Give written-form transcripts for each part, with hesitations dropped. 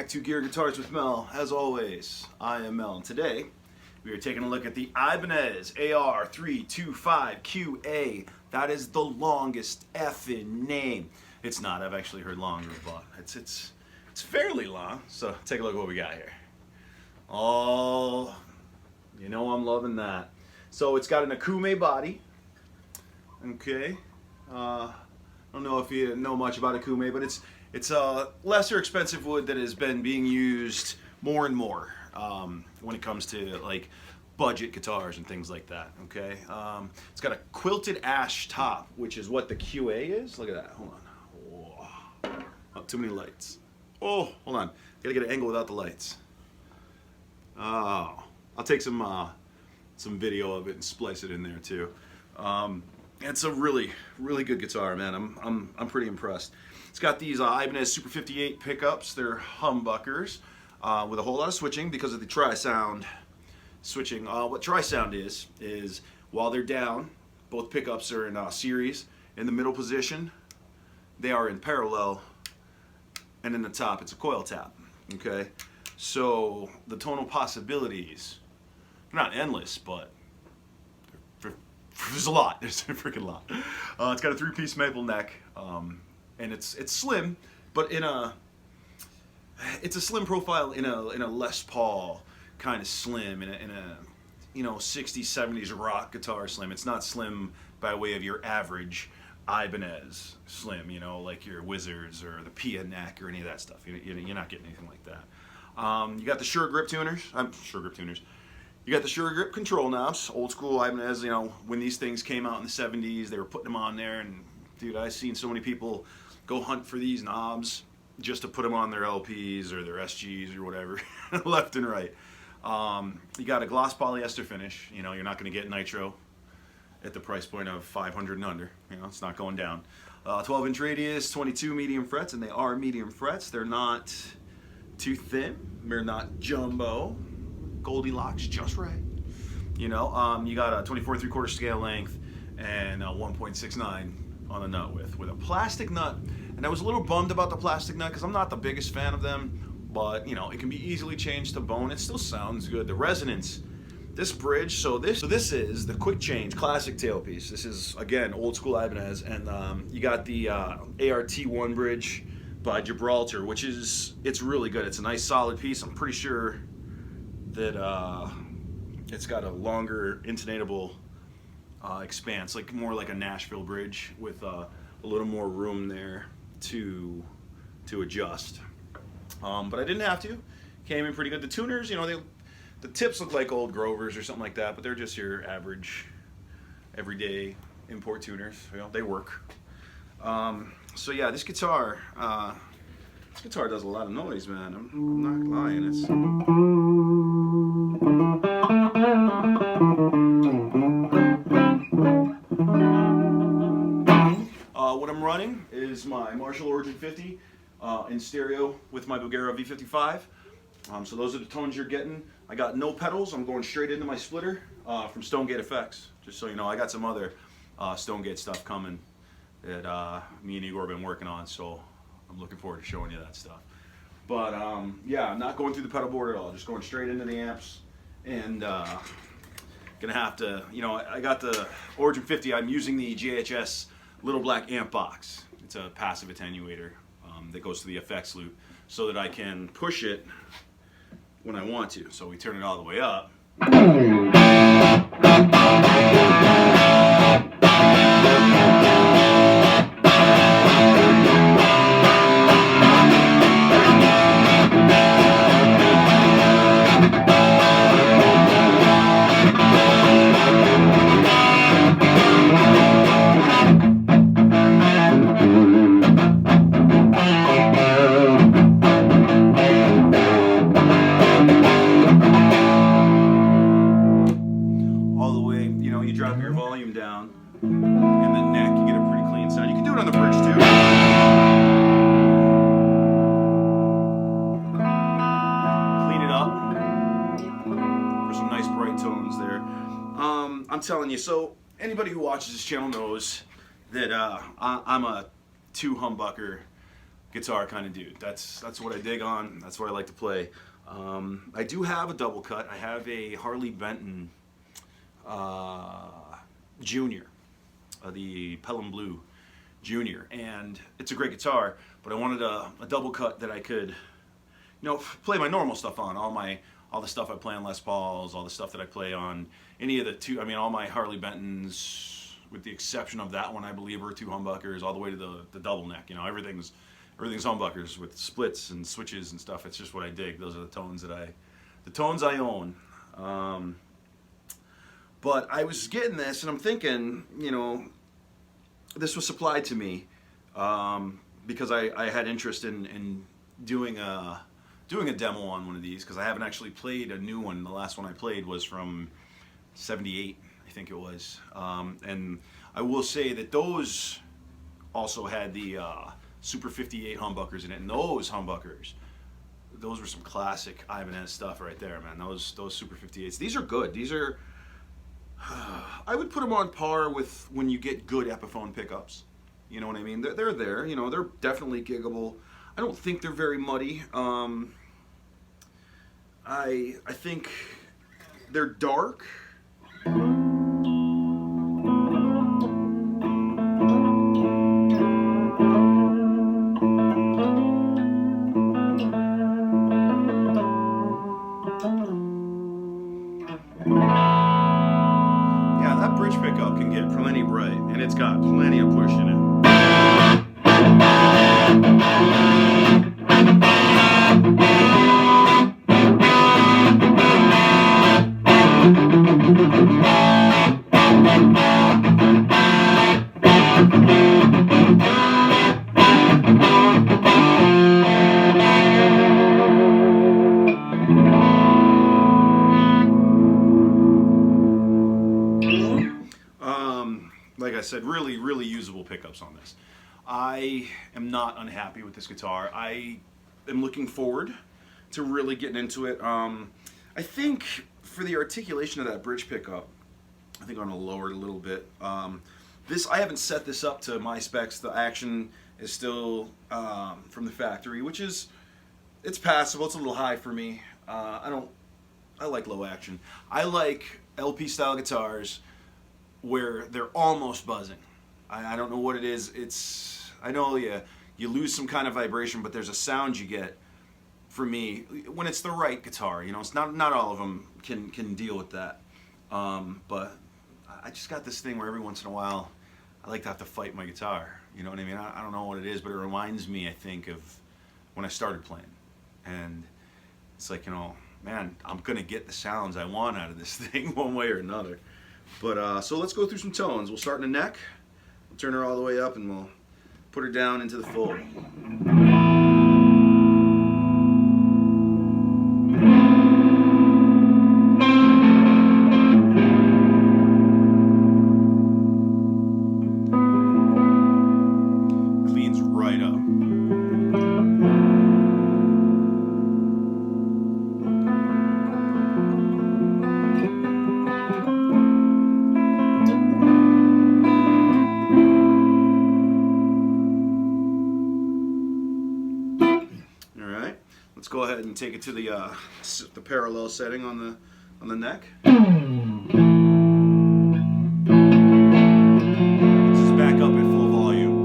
back to Gear Guitars with Mel. As always, I am Mel, and today we are taking a look at the Ibanez AR325QA. That is the longest effing name. It's not. I've actually heard longer, but it's fairly long. So take a look at what we got here. Oh, you know I'm loving that. So it's got an Akume body. Okay. I don't know if you know much about Akume, but it's a lesser expensive wood that has been being used more and more when it comes to like budget guitars and things like that. Okay, it's got a quilted ash top, which is what the QA is. Look at that. Hold on. Whoa. Oh, too many lights. Oh, hold on. Gotta get an angle without the lights. Oh, I'll take some video of it and splice it in there too. It's a really good guitar, man. I'm pretty impressed. It's got these Ibanez Super 58 pickups. They're humbuckers with a whole lot of switching because of the tri-sound switching. What tri-sound is while they're down, both pickups are in series. In the middle position, they are in parallel, and in the top, it's a coil tap. Okay, so the tonal possibilities, they're not endless, but there's a lot. There's a freaking lot. It's got a 3-piece maple neck. And it's slim, but it's a slim profile in a Les Paul kind of slim, in a 60s 70s rock guitar slim. It's not slim by way of your average Ibanez slim, like your Wizards or the Pia neck or any of that stuff. You're not getting anything like that. You got the Sure Grip tuners. You got the Sure Grip control knobs, old school Ibanez. When these things came out in the 70s, they were putting them on there, and dude, I've seen so many people go hunt for these knobs just to put them on their LPs or their SGs or whatever, left and right. You got a gloss polyester finish. You're not going to get nitro at the price point of 500 and under. It's not going down. 12-inch radius, 22 medium frets, and they are medium frets. They're not too thin. They're not jumbo. Goldilocks, just right. You got a 24 3/4 scale length and a 1.69 on the nut width with a plastic nut. And I was a little bummed about the plastic nut because I'm not the biggest fan of them, but it can be easily changed to bone. It still sounds good. The resonance, this bridge, so this is the quick change classic tailpiece. This is again old school Ibanez, and you got the ART1 bridge by Gibraltar, which it's really good. It's a nice solid piece. I'm pretty sure that it's got a longer intonatable expanse, more like a Nashville bridge with a little more room there to adjust. But I didn't have to. Came in pretty good. The tuners, the tips look like old Grovers or something like that, but they're just your average, everyday import tuners. They work. So yeah, this guitar does a lot of noise, man. I'm not lying. What I'm running is my Marshall Origin 50 in stereo with my Bulgara V55. So those are the tones you're getting. I got no pedals. I'm going straight into my splitter from StonegateFx. Just so you know, I got some other Stonegate stuff coming that me and Igor have been working on. So I'm looking forward to showing you that stuff. But yeah, I'm not going through the pedal board at all. Just going straight into the amps, and gonna have to, I got the Origin 50. I'm using the GHS little black amp box. It's a passive attenuator that goes to the effects loop so that I can push it when I want to. So we turn it all the way up. Drop your volume down in the neck, you get a pretty clean sound. You can do it on the bridge too. Clean it up for some nice bright tones there. I'm telling you, so anybody who watches this channel knows that I'm a 2 humbucker guitar kind of dude. That's what I dig on. That's what I like to play. I do have a double cut. I have a Harley Benton Junior, the Pelham Blue Junior, and it's a great guitar. But I wanted a double cut that I could, you know, play my normal stuff on. All the stuff I play on Les Pauls, all the stuff that I play on any of the two. I mean, all my Harley Bentons, with the exception of that one, I believe, are two humbuckers, all the way to the double neck. You know, everything's humbuckers with splits and switches and stuff. It's just what I dig. Those are the tones I own. But I was getting this, and I'm thinking, you know, this was supplied to me because I had interest in doing a demo on one of these, because I haven't actually played a new one. The last one I played was from '78, I think it was. And I will say that those also had the Super 58 humbuckers in it, and those humbuckers, those were some classic Ibanez stuff right there, man. Those Super 58s. These are good. These are, I would put them on par with when you get good Epiphone pickups. You know what I mean? They're there. You know, they're definitely giggable. I don't think they're very muddy. I think they're dark. Yeah, that bridge pickup can get plenty bright, and it's got plenty of push in it. Like I said, really, really usable pickups on this. I am not unhappy with this guitar. I am looking forward to really getting into it. I think for the articulation of that bridge pickup, I think I'm gonna lower it a little bit. I haven't set this up to my specs. The action is still from the factory, which is, it's passable. It's a little high for me. I like low action. I like LP style guitars where they're almost buzzing. I don't know what it is. I know you lose some kind of vibration, but there's a sound you get, for me, when it's the right guitar. You know, it's not all of them can deal with that. But I just got this thing where every once in a while I like to have to fight my guitar. You know what I mean? I don't know what it is, but it reminds me, I think, of when I started playing. And it's like, you know, man, I'm gonna get the sounds I want out of this thing one way or another. But so let's go through some tones. We'll start in the neck. We'll turn her all the way up, and we'll put her down into the full. Cleans right up. Let's go ahead and take it to the parallel setting on the neck. This is back up at full volume.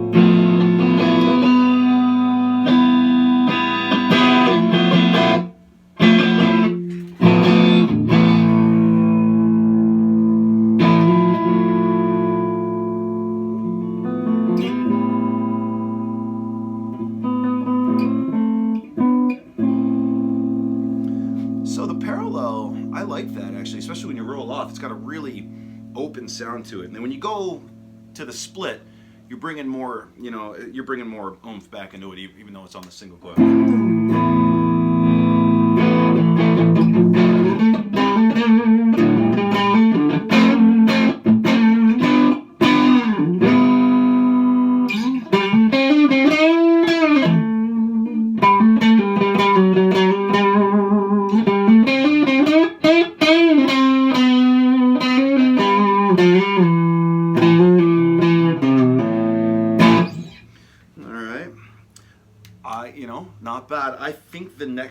So the parallel, I like that actually, especially when you roll off. It's got a really open sound to it. And then when you go to the split, you're bringing more, you know, you're bringing more oomph back into it, even though it's on the single coil.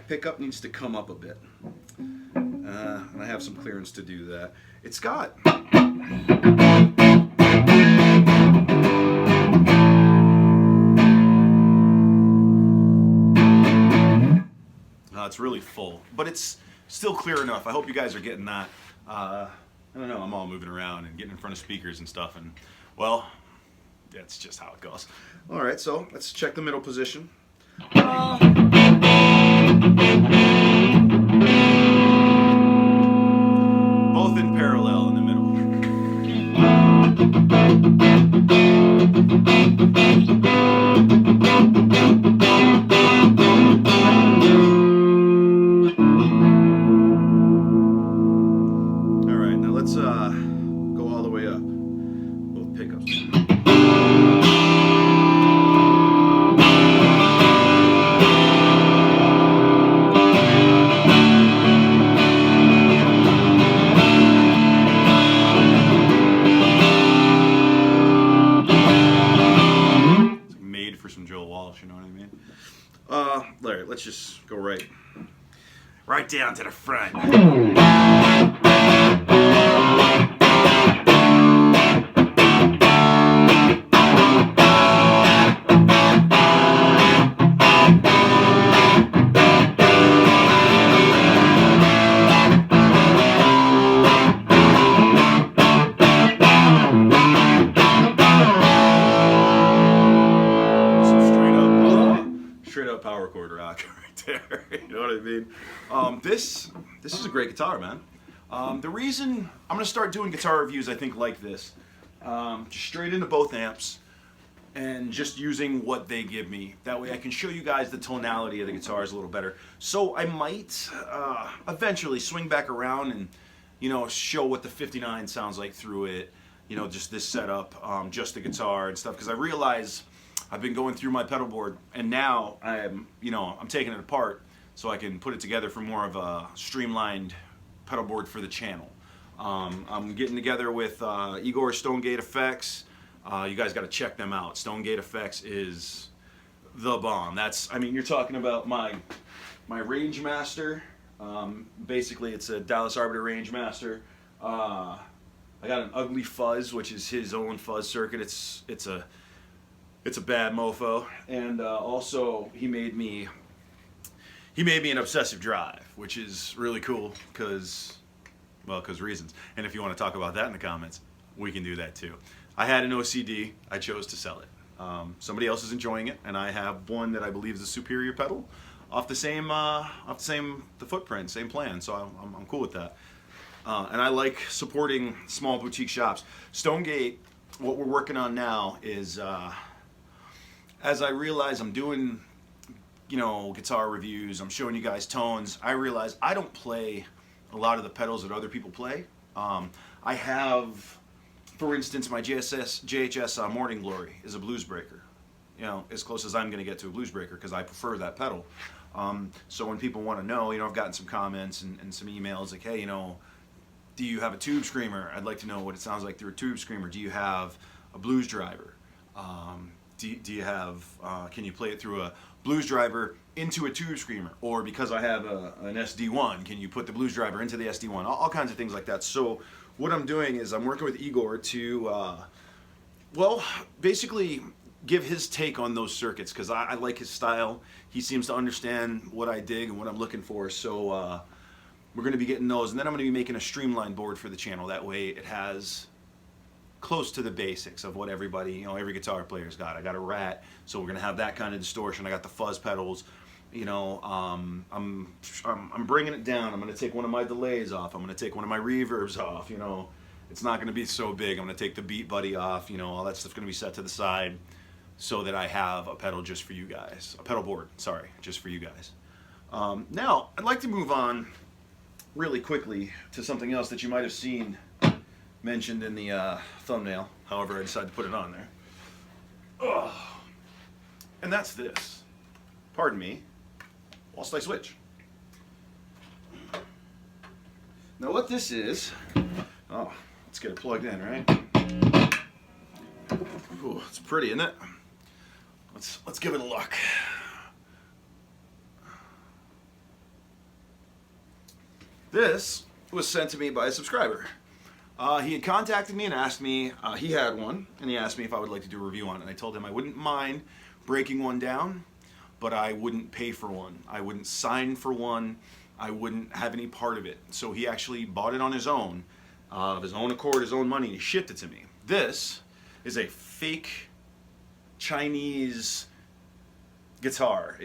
pickup needs to come up a bit. And I have some clearance to do that. It's got... it's really full, but it's still clear enough. I hope you guys are getting that. I don't know, I'm all moving around and getting in front of speakers and stuff, and well, that's just how it goes. All right, so let's check the middle position. Both in parallel in the middle. Go all the way up. Both pickups. It's made for some Joel Walsh, you know what I mean? Larry, let's just go right down to the front. Straight up power chord rock right there. You know what I mean? This is a great guitar, man. The reason I'm gonna start doing guitar reviews, I think, like this, just straight into both amps and just using what they give me. That way I can show you guys the tonality of the guitars a little better. So I might eventually swing back around and, you know, show what the 59 sounds like through it. You know, just this setup, just the guitar and stuff, because I realize I've been going through my pedal board, and now I'm taking it apart so I can put it together for more of a streamlined pedal board for the channel. I'm getting together with Igor StonegateFx. You guys got to check them out. StonegateFx is the bomb. That's, I mean, you're talking about my Range Master. Basically, it's a Dallas Arbiter Range Master. I got an Ugly Fuzz, which is his own fuzz circuit. It's a bad mofo, and also he made me an Obsessive Drive, which is really cool because reasons. And if you want to talk about that in the comments, we can do that too. I had an OCD, I chose to sell it. Somebody else is enjoying it, and I have one that I believe is a superior pedal off the footprint, same plan. So I'm cool with that. And I like supporting small boutique shops. Stonegate, what we're working on now is. As I realize I'm doing, you know, guitar reviews, I'm showing you guys tones, I realize I don't play a lot of the pedals that other people play. I have, for instance, my JHS Morning Glory is a blues breaker. You know, as close as I'm going to get to a blues breaker because I prefer that pedal. So when people want to know, you know, I've gotten some comments and some emails like, hey, you know, do you have a tube screamer? I'd like to know what it sounds like through a tube screamer. Do you have a blues driver? Do you have, can you play it through a blues driver into a tube screamer? Or because I have an SD1, can you put the blues driver into the SD1? All kinds of things like that. So what I'm doing is I'm working with Igor to, well, basically give his take on those circuits because I like his style. He seems to understand what I dig and what I'm looking for. So we're going to be getting those. And then I'm going to be making a streamlined board for the channel. That way it has close to the basics of what everybody, you know, every guitar player's got. I got a Rat, so we're gonna have that kind of distortion. I got the fuzz pedals, you know. I'm bringing it down. I'm gonna take one of my delays off. I'm gonna take one of my reverbs off. You know, it's not gonna be so big. I'm gonna take the Beat Buddy off. You know, all that stuff's gonna be set to the side, so that I have a pedal just for you guys, a pedal board. Sorry, just for you guys. Now I'd like to move on really quickly to something else that you might have seen mentioned in the thumbnail, however I decided to put it on there. Ugh. And that's this. Pardon me, whilst I switch. Now what this is, oh, let's get it plugged in, right? Ooh, it's pretty, isn't it? Let's give it a look. This was sent to me by a subscriber. He had contacted me and asked me, he had one, and he asked me if I would like to do a review on it. And I told him I wouldn't mind breaking one down, but I wouldn't pay for one. I wouldn't sign for one. I wouldn't have any part of it. So he actually bought it on his own, of his own accord, his own money, and he shipped it to me. This is a fake Chinese guitar.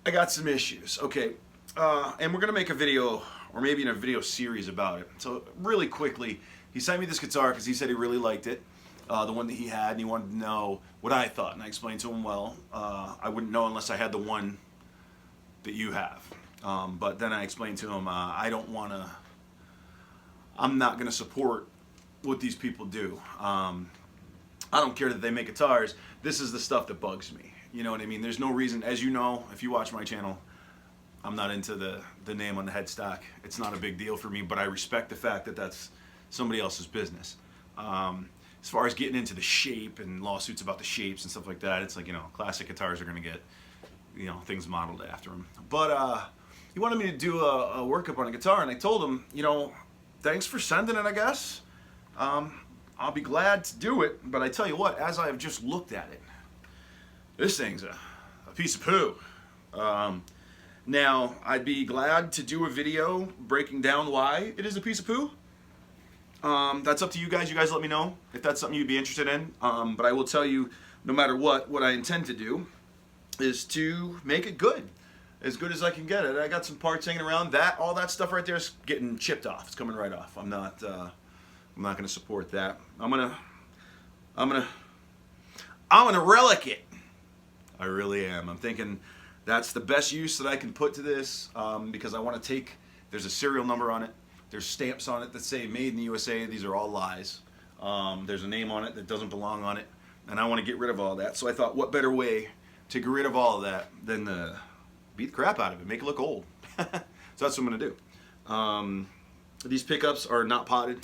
I got some issues. Okay, and we're gonna make a video, or maybe in a video series about it. So really quickly, he sent me this guitar because he said he really liked it, the one that he had, and he wanted to know what I thought. And I explained to him, well, I wouldn't know unless I had the one that you have. But then I explained to him, I'm not gonna support what these people do. I don't care that they make guitars. This is the stuff that bugs me. You know what I mean? There's no reason, as you know, if you watch my channel, I'm not into the name on the headstock. It's not a big deal for me, but I respect the fact that that's somebody else's business. As far as getting into the shape and lawsuits about the shapes and stuff like that, it's like, you know, classic guitars are gonna get, you know, things modeled after them. But he wanted me to do a workup on a guitar, and I told him, you know, thanks for sending it, I guess. I'll be glad to do it, but I tell you what, as I have just looked at it, this thing's a piece of poo. Now, I'd be glad to do a video breaking down why it is a piece of poo. That's up to you guys. You guys let me know if that's something you'd be interested in. But I will tell you, no matter what I intend to do is to make it good. As good as I can get it. I got some parts hanging around. All that stuff right there is getting chipped off. It's coming right off. I'm not gonna support that. I'm gonna relic it. I really am. I'm thinking that's the best use that I can put to this, because I want to take, there's a serial number on it, there's stamps on it that say made in the USA. These are all lies. There's a name on it that doesn't belong on it, and I want to get rid of all that. So I thought, what better way to get rid of all of that than to beat the crap out of it, make it look old. So that's what I'm gonna do. These pickups are not potted.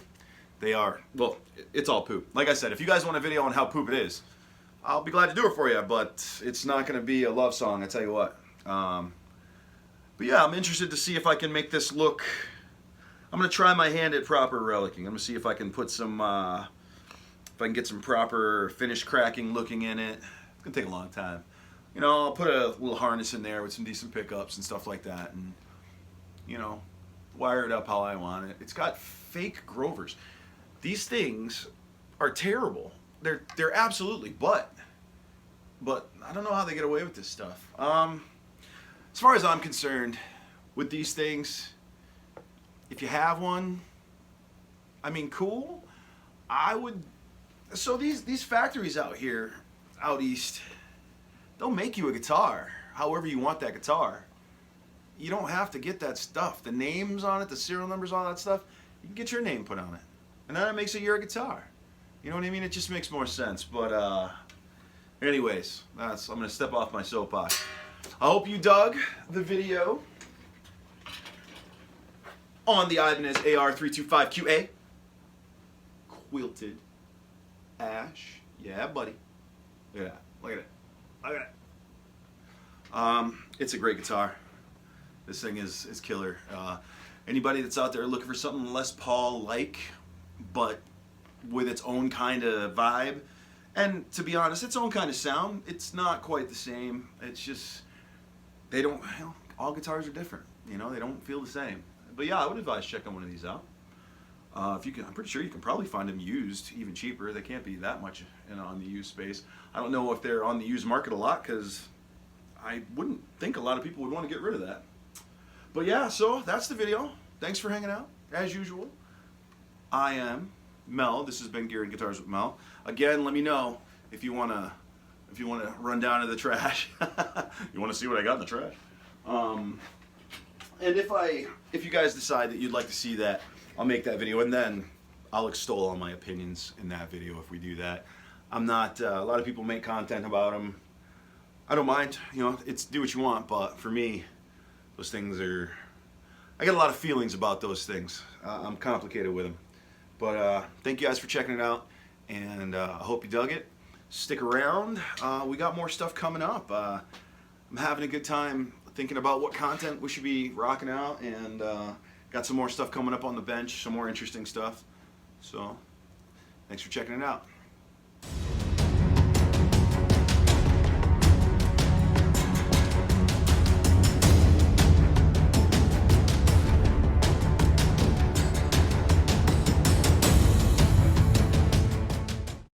They are, well, it's all poop. Like I said, if you guys want a video on how poop it is, I'll be glad to do it for you, but it's not going to be a love song, I tell you what. But yeah, I'm interested to see if I can make this look. I'm going to try my hand at proper relicking. I'm going to see if I can put some, if I can get some proper finish cracking looking in it. It's going to take a long time. You know, I'll put a little harness in there with some decent pickups and stuff like that, and, you know, wire it up how I want it. It's got fake Grovers. These things are terrible. They're absolutely but I don't know how they get away with this stuff. As far as I'm concerned, with these things, if you have one, I mean, cool. So these factories out here, out east, they'll make you a guitar however you want that guitar. You don't have to get that stuff. The names on it, the serial numbers, all that stuff, you can get your name put on it. And then it makes it your guitar. You know what I mean? It just makes more sense. But anyways, I'm going to step off my soapbox. I hope you dug the video on the Ibanez AR325QA. Quilted ash. Yeah, buddy. Look at that. Look at it. Look at it. It's a great guitar. This thing is killer. Anybody that's out there looking for something Les Paul-like, but with its own kind of vibe, and to be honest, its own kind of sound, it's not quite the same. It's just, they don't, you know, all guitars are different. You know, they don't feel the same. But yeah, I would advise checking one of these out. If you can, I'm pretty sure you can probably find them used, even cheaper. They can't be that much on the used space. I don't know if they're on the used market a lot, because I wouldn't think a lot of people would want to get rid of that. But yeah, so that's the video. Thanks for hanging out, as usual. I am Mel. This has been Gear and Guitars with Mel. Again, let me know if you wanna run down to the trash. You wanna see what I got in the trash? And if you guys decide that you'd like to see that, I'll make that video, and then I'll extol all my opinions in that video if we do that. I'm not, a lot of people make content about them. I don't mind, you know, it's do what you want, but for me, those things are, I get a lot of feelings about those things. I'm complicated with them. But thank you guys for checking it out, and I hope you dug it. Stick around. We got more stuff coming up. I'm having a good time thinking about what content we should be rocking out, and got some more stuff coming up on the bench, some more interesting stuff. So thanks for checking it out.